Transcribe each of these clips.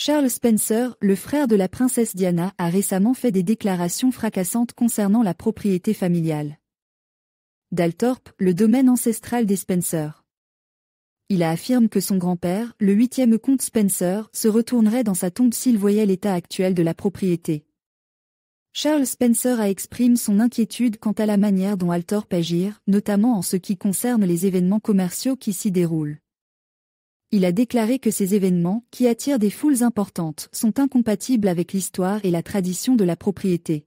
Charles Spencer, le frère de la princesse Diana, a récemment fait des déclarations fracassantes concernant la propriété familiale d'Althorp, le domaine ancestral des Spencer. Il affirme que son grand-père, le 8e comte Spencer, se retournerait dans sa tombe s'il voyait l'état actuel de la propriété. Charles Spencer a exprimé son inquiétude quant à la manière dont Althorp agit, notamment en ce qui concerne les événements commerciaux qui s'y déroulent. Il a déclaré que ces événements, qui attirent des foules importantes, sont incompatibles avec l'histoire et la tradition de la propriété.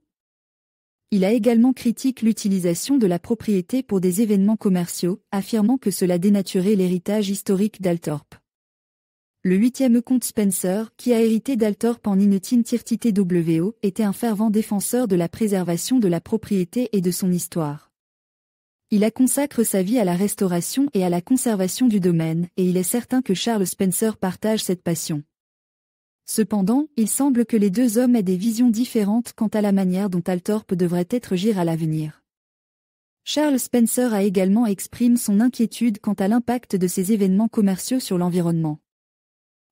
Il a également critiqué l'utilisation de la propriété pour des événements commerciaux, affirmant que cela dénaturait l'héritage historique d'Althorp. Le 8e comte Spencer, qui a hérité d'Althorp en TW, était un fervent défenseur de la préservation de la propriété et de son histoire. Il a consacré sa vie à la restauration et à la conservation du domaine, et il est certain que Charles Spencer partage cette passion. Cependant, il semble que les deux hommes aient des visions différentes quant à la manière dont Althorp devrait être géré à l'avenir. Charles Spencer a également exprimé son inquiétude quant à l'impact de ces événements commerciaux sur l'environnement.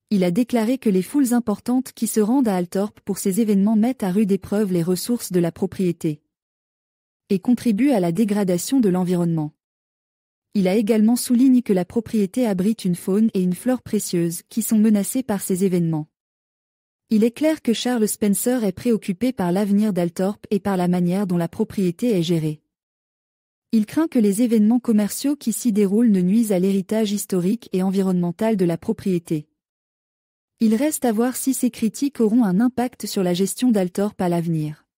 Il a déclaré que les foules importantes qui se rendent à Althorp pour ces événements mettent à rude épreuve les ressources de la propriété et contribuent à la dégradation de l'environnement. Il a également souligné que la propriété abrite une faune et une flore précieuses qui sont menacées par ces événements. Il est clair que Charles Spencer est préoccupé par l'avenir d'Althorp et par la manière dont la propriété est gérée. Il craint que les événements commerciaux qui s'y déroulent ne nuisent à l'héritage historique et environnemental de la propriété. Il reste à voir si ces critiques auront un impact sur la gestion d'Althorp à l'avenir.